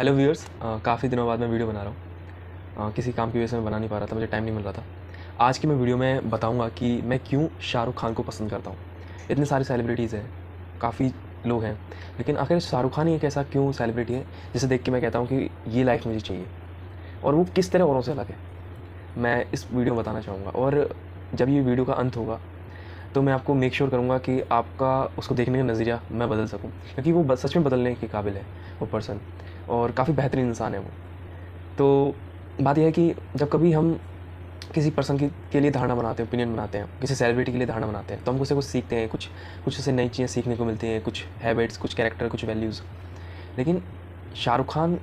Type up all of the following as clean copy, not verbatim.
Hello viewers, काफ़ी दिनों बाद मैं वीडियो बना रहा हूँ। किसी काम की वजह से मैं बना नहीं पा रहा था, मुझे टाइम नहीं मिल रहा था। आज की मैं वीडियो में बताऊँगा कि मैं क्यों शाहरुख खान को पसंद करता हूँ। इतने सारे सेलिब्रिटीज़ हैं, काफ़ी लोग हैं, लेकिन आखिर शाहरुख खान ही एक ऐसा क्यों सेलिब्रिटी है जिसे देख के मैं कहता हूँ कि ये लाइफ मुझे चाहिए, और वो किस तरह औरों से अलग है, मैं इस वीडियो में बताना चाहूँगा। और जब ये वीडियो का अंत होगा तो मैं आपको मेक श्योर करूँगा कि आपका उसको देखने का नज़रिया मैं बदल सकूँ, क्योंकि वो सच में बदलने के काबिल है वो पर्सन, और काफ़ी बेहतरीन इंसान है वो। तो बात यह है कि जब कभी हम किसी पर्सन के लिए धारणा बनाते हैं, ओपिनियन बनाते हैं, किसी सेलिब्रिटी के लिए धारणा बनाते हैं, तो हम उससे कुछ सीखते हैं, कुछ उससे नई चीज़ें सीखने को मिलती हैं, कुछ हैबिट्स, कुछ कैरेक्टर, कुछ वैल्यूज़। लेकिन शाहरुख खान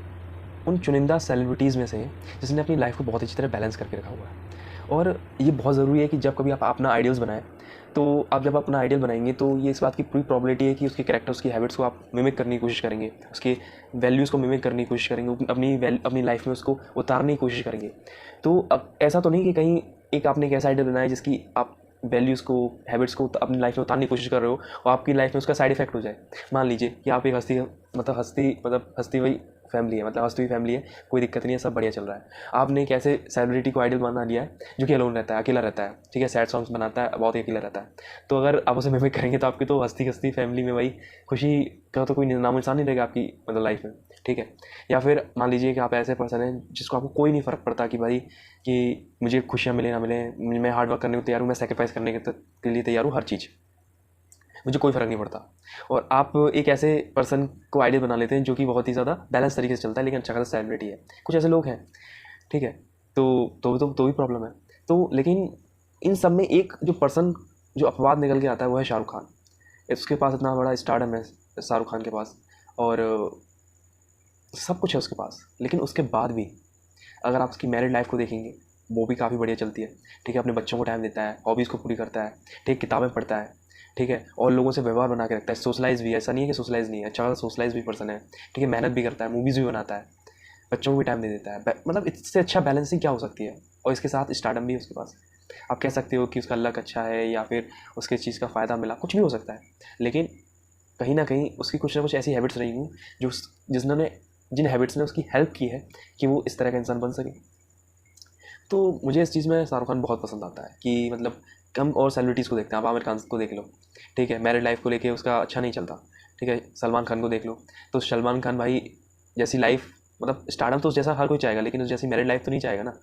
उन चुनिंदा सेलिब्रिटीज़ में से है जिसने अपनी लाइफ को बहुत अच्छी तरह बैलेंस करके रखा हुआ है। और ये बहुत ज़रूरी है कि जब कभी आप अपना आइडियल्स बनाएं, तो आप जब अपना आइडियल बनाएंगे तो ये इस बात की पूरी प्रॉबिलिटी है कि उसके कैरेक्टर, उसकी हैबिट्स को आप मिमिक करने की कोशिश करेंगे, उसके वैल्यूज़ को मिमिक करने की कोशिश करेंगे, अपनी लाइफ में उसको उतारने की कोशिश करेंगे। तो अब ऐसा तो नहीं कि कहीं एक आपने एक ऐसा आइडियल बनाया जिसकी आप वैल्यूज़ को, हैबिट्स को अपनी लाइफ में उतारने की कोशिश कर रहे हो और आपकी लाइफ में उसका साइड इफेक्ट हो जाए। मान लीजिए कि आप एक हस्ती हुई फैमिली है, मतलब हस्ती हुई फैमिली है, कोई दिक्कत नहीं है, सब बढ़िया चल रहा है। आपने एक ऐसे सेलिब्रिटी को आइडल बना लिया है जो कि अलोन रहता है, अकेला रहता है, ठीक है, सैड सॉन्ग्स बनाता है, बहुत ही अकेला रहता है। तो अगर आप उसे मिमिक करेंगे तो आपकी तो हस्ती हस्ती फैमिली में भाई खुशी का तो कोई नामो निशान नहीं रहेगा आपकी मतलब लाइफ में, ठीक है। या फिर मान लीजिए कि आप ऐसे पर्सन हैं जिसको आपको कोई नहीं फ़र्क पड़ता कि भाई कि मुझे खुशियाँ मिले ना मिले, मैं हार्ड वर्क करने को तैयार हूँ, मैं सेक्रीफाइस करने के लिए तैयार हूँ, हर चीज़, मुझे कोई फ़र्क नहीं पड़ता। और आप एक ऐसे पर्सन को आइडियल बना लेते हैं जो कि बहुत ही ज़्यादा बैलेंस तरीके से चलता है, लेकिन अच्छा खासा सेलिब्रिटी है। कुछ ऐसे लोग हैं, ठीक है। तो भी प्रॉब्लम है। तो लेकिन इन सब में एक जो पर्सन, जो अपवाद निकल के आता है, वो है शाहरुख खान। उसके पास इतना बड़ा स्टारडम है शाहरुख खान के पास, और सब कुछ है उसके पास, लेकिन उसके बाद भी अगर आप उसकी मैरिड लाइफ को देखेंगे, वो भी काफ़ी बढ़िया चलती है, ठीक है। अपने बच्चों को टाइम देता है, हॉबीज़ को पूरी करता है, ठीक, किताबें पढ़ता है, ठीक है, और लोगों से व्यवहार बना के रखता है, सोशलाइज भी है, ऐसा नहीं है कि सोशलाइज नहीं है, अच्छा सोशलाइज भी पर्सन है, ठीक है, मेहनत भी करता है, मूवीज़ भी बनाता है, बच्चों को भी टाइम दे देता है। मतलब इससे अच्छा बैलेंसिंग क्या हो सकती है। और इसके साथ स्टारडम भी है उसके पास। आप कह सकते हो कि उसका लक अच्छा है या फिर उसके चीज़ का फ़ायदा मिला, कुछ भी हो सकता है, लेकिन कहीं ना कहीं उसकी कुछ ना कुछ ऐसी हैबिट्स रही हूँ जो जिन्होंने जिन हैबिट्स ने उसकी हेल्प की है कि वो इस तरह का इंसान बन सके। तो मुझे इस चीज़ में शाहरुख खान बहुत पसंद आता है कि मतलब कम और सेलिब्रिटीज़ को देखते हैं, आप आमिर खान को देख लो, ठीक है, मैरिड लाइफ को लेके उसका अच्छा नहीं चलता, ठीक है। सलमान खान को देख लो, तो सलमान खान भाई जैसी लाइफ, मतलब स्टार्टअप तो जैसा हर कोई चाहेगा, लेकिन उस जैसी मैरिड लाइफ तो नहीं चाहेगा ना,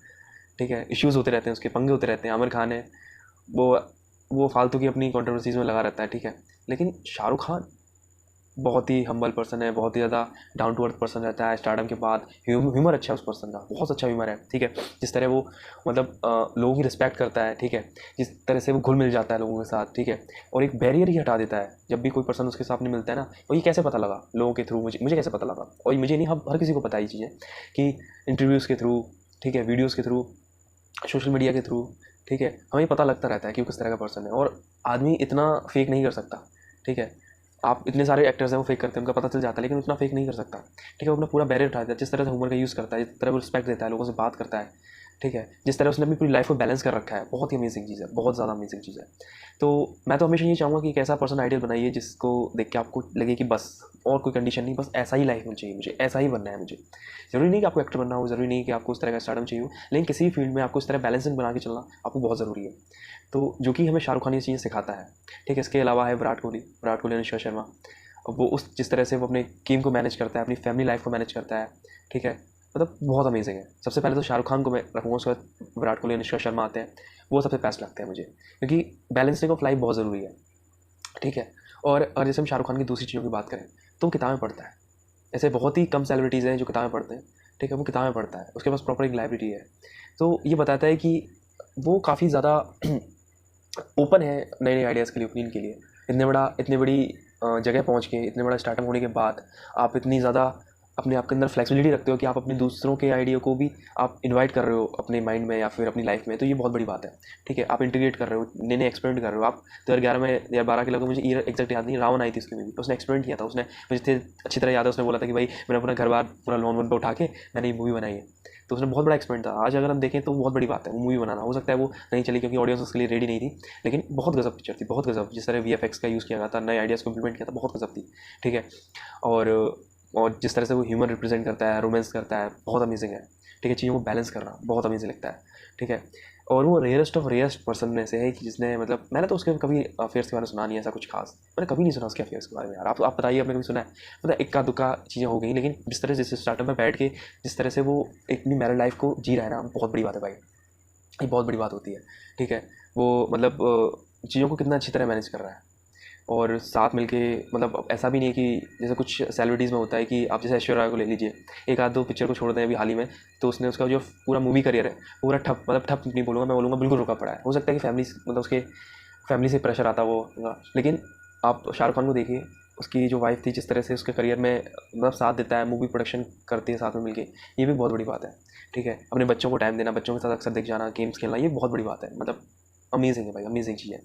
ठीक है। इश्यूज़ होते रहते हैं, उसके पंगे होते रहते हैं। आमिर खान है, वो वो फालतू की अपनी कंट्रोवर्सीज़ में लगा रहता है, ठीक है। लेकिन शाहरुख खान बहुत ही हम्बल पर्सन है, बहुत ही ज़्यादा डाउन टू अर्थ पर्सन रहता है। स्टारडम के बाद ह्यूमर अच्छा है उस पर्सन का, बहुत अच्छा ह्यूमर है, ठीक है। जिस तरह वो मतलब लोगों की रिस्पेक्ट करता है, ठीक है, जिस तरह से वो घुल मिल जाता है लोगों के साथ, ठीक है, और एक बैरियर ही हटा देता है जब भी कोई पर्सन उसके सामने मिलता है ना। और ये कैसे पता लगा लोगों के थ्रू, मुझे कैसे पता लगा, और मुझे नहीं, हर किसी को पता ये चीज़ें कि इंटरव्यूज़ के थ्रू, ठीक है, वीडियोज़ के थ्रू, सोशल मीडिया के थ्रू, ठीक है, हमें पता लगता रहता है कि वो किस तरह का पर्सन है। और आदमी इतना फेक नहीं कर सकता, ठीक है। आप इतने सारे एक्टर्स हैं वो फेक करते हैं, उनका पता चल जाता है, लेकिन उतना फेक नहीं कर सकता, ठीक है। वो अपना पूरा बैरियर उठा देता है, जिस तरह से ह्यूमर का यूज़ करता है, जिस तरह वो रिस्पेक्ट देता है, लोगों से बात करता है, ठीक है, जिस तरह उसने अपनी पूरी लाइफ को बैलेंस कर रखा है, बहुत ही अमेजिंग चीज़ है, बहुत ज़्यादा अमेजिंग चीज़ है। तो मैं तो हमेशा ये चाहूँगा कि एक ऐसा पर्सन आइडियल बनाइए जिसको देख के आपको लगे कि बस और कोई कंडीशन नहीं, बस ऐसा ही लाइफ में चाहिए, मुझे ऐसा ही बनना है। मुझे ज़रूरी नहीं कि आपको एक्टर बनना हो, ज़रूरी नहीं कि आपको उस तरह का स्टारडम चाहिए हो, लेकिन किसी भी फील्ड में आपको इस तरह बैलेंसिंग बना के चलना आपको बहुत ज़रूरी है। तो जो कि हमें शाहरुख खान ये चीज़ें सिखाता है, ठीक है। इसके अलावा है विराट कोहली, अनुष्का शर्मा। वो उस जिस तरह से वो अपने टीम को मैनेज करता है, अपनी फैमिली लाइफ को मैनेज करता है, ठीक है, मतलब बहुत अमेजिंग है। सबसे पहले तो शाहरुख खान को मैं रखूँगा, उसके बाद विराट कोहली, अनुष्का शर्मा आते हैं, वो सबसे बेस्ट लगते हैं मुझे, क्योंकि बैलेंसिंग ऑफ लाइफ बहुत ज़रूरी है, ठीक है। और जैसे हम शाहरुख खान की दूसरी चीज़ों की बात करें तो वो किताबें पढ़ता है। ऐसे बहुत ही कम सेलिब्रिटीज़ हैं जो किताबें पढ़ते हैं, ठीक है, वो किताबें पढ़ता है, उसके पास प्रॉपर एक लाइब्रेरी है। तो ये बताता है कि वो काफ़ी ज़्यादा ओपन है नए नए आइडियाज़ के लिए, ओपिनियन के लिए। इतनी बड़ी जगह पहुंच के, इतने बड़ा स्टार्टअप होने के बाद आप इतनी ज़्यादा अपने आप के अंदर फ्लेक्सिबिलिटी रखते हो कि आप अपने दूसरों के आइडिया को भी आप इनवाइट कर रहे हो अपने माइंड में या फिर अपनी लाइफ में। तो ये बहुत बड़ी बात है, ठीक है। आप इंटीग्रेट कर रहे हो, नए नए एक्सपेरिमेंट कर रहे हो। आप 2011 में या 12 के लगभग, मुझे ईयर एग्जैक्ट याद नहीं, रावण आई थी उसकी मूवी, तो उसने एक्सपेरिमेंट किया था। उसने मुझे अच्छी तरह याद है, उसने बोला था कि भाई मैंने अपना घर बार पूरा लोन वोन पर उठा के मैंने ये मूवी बनाई है। तो उसने बहुत बड़ा एक्सपेरिमेंट था। आज अगर हम देखें तो बहुत बड़ी बात है वो मूवी बनाना। हो सकता है वो नहीं चली क्योंकि ऑडियंस उसके लिए रेडी नहीं थी, लेकिन बहुत गजब पिक्चर थी, बहुत गजब। जिस तरह VFX का यूज़ किया गया था, नए आइडियाज़ को इम्प्लीमेंट किया था, बहुत गजब थी, ठीक है। और और जिस तरह से वो ह्यूमर रिप्रेजेंट करता है, रोमांस करता है, बहुत अमेजिंग है। ठीक है, चीज़ों को बैलेंस करना बहुत अमेजिंग लगता है। ठीक है, और वो रेयरेस्ट ऑफ रेयरेस्ट पर्सन में से है कि जिसने मतलब मैंने तो उसके कभी अफेयर्स के बारे में सुना नहीं है ऐसा कुछ खास, मैंने कभी नहीं सुना उसके अफेयर्स के बारे में यार। आप बताइए, आपने कभी सुना है? मतलब इक्का दुक्का चीज़ें हो गई, लेकिन जिस तरह जैसे स्टार्टअप में बैठ के जिस तरह से वो अपनी मैरिड लाइफ को जी रहा है ना, बहुत बड़ी बात है भाई, ये बहुत बड़ी बात होती है। ठीक है, वो मतलब चीज़ों को कितना अच्छी तरह मैनेज कर रहा है, और साथ मिलके मतलब ऐसा भी नहीं है कि जैसे कुछ सेलिब्रिटीज़ में होता है कि आप जैसे ऐश्वर्या राय को ले लीजिए, एक आध दो पिक्चर को छोड़ दें अभी हाल ही में, तो उसने उसका जो पूरा मूवी करियर है पूरा ठप, मतलब ठप नहीं बोलूँगा, मैं बोलूँगा बिल्कुल रुका पड़ा है। हो सकता है कि फैमिली मतलब उसके फैमिली से प्रेशर आता वो, लेकिन आप शाहरुख खान को देखिए, उसकी जो वाइफ थी जिस तरह से उसके करियर में मतलब साथ देता है, मूवी प्रोडक्शन करती है साथ में मिलके, ये भी बहुत बड़ी बात है। ठीक है, अपने बच्चों को टाइम देना, बच्चों के साथ अक्सर दिख जाना, गेम्स खेलना, ये बहुत बड़ी बात है। मतलब अमेजिंग है भाई, अमेजिंग चीज़ है।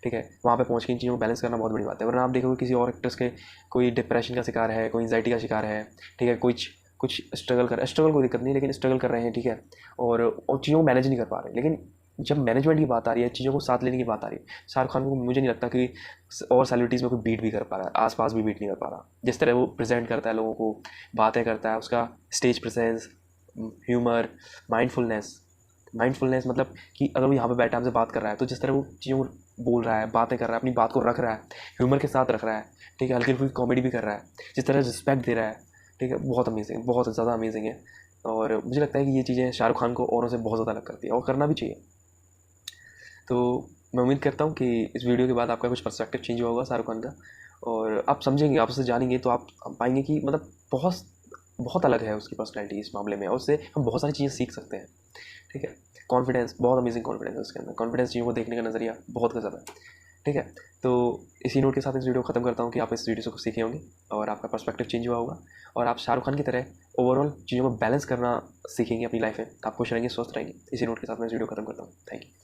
ठीक है, वहाँ पे पहुँच के इन चीज़ों को बैलेंस करना बहुत बड़ी बात है। वरना आप देखोगे किसी और एक्ट्रेस के कोई डिप्रेशन का शिकार है, कोई एंजाइटी का शिकार है, ठीक है, कुछ स्ट्रगल कर, स्ट्रगल कोई दिक्कत नहीं, लेकिन स्ट्रगल कर रहे हैं, ठीक है, और चीज़ों को मैनेज नहीं कर पा रहे। लेकिन जब मैनेजमेंट की बात आ रही है, चीज़ों को साथ लेने की बात आ रही है, शाहरुख खान को मुझे नहीं लगता कि और सेलिब्रिटीज़ में कोई बीट भी कर पा रहा है, आसपास भी बीट नहीं कर पा रहा। जिस तरह वो प्रेजेंट करता है लोगों को, बातें करता है, उसका स्टेज प्रेजेंस, ह्यूमर, माइंडफुलनेस मतलब कि अगर वो यहाँ पे बैठा हमसे बात कर रहा है तो जिस तरह वो चीज़ों को बोल रहा है, बातें कर रहा है, अपनी बात को रख रहा है, ह्यूमर के साथ रख रहा है, ठीक है, हल्की फुल्की कॉमेडी भी कर रहा है, जिस तरह रिस्पेक्ट दे रहा है, ठीक है, बहुत अमेजिंग, बहुत ज़्यादा अमेजिंग है। और मुझे लगता है कि ये चीज़ें शाहरुख खान को औरों से बहुत ज़्यादा अलग करती है, और करना भी चाहिए। तो मैं उम्मीद करता हूँ कि इस वीडियो के बाद आपका कुछ पर्सपेक्टिव चेंज हुआ होगा शाहरुख खान का, और आप समझेंगे, आप उससे जानेंगे तो आप पाएंगे कि मतलब बहुत बहुत अलग है उसकी पर्सनैलिटी इस मामले में, और उससे हम बहुत सारी चीज़ें सीख सकते हैं। ठीक है, कॉन्फिडेंस, बहुत अमेजिंग कॉन्फिडेंस है उसके अंदर, कॉन्फिडेंस, चीज़ों को देखने का नज़रिया बहुत ज़्यादा है। ठीक है, तो इसी नोट के साथ इस वीडियो को ख़त्म करता हूँ कि आप इस वीडियो से कुछ सीखे होंगे और आपका पर्सपेक्टिव चेंज हुआ होगा, और आप शाहरुख खान की तरह ओवरऑल चीज़ों को बैलेंस करना सीखेंगे अपनी लाइफ में। आप खुश रहेंगे, स्वस्थ रहेंगे। इसी नोट के साथ मैं इस वीडियो को ख़त्म करता हूँ। Thank you.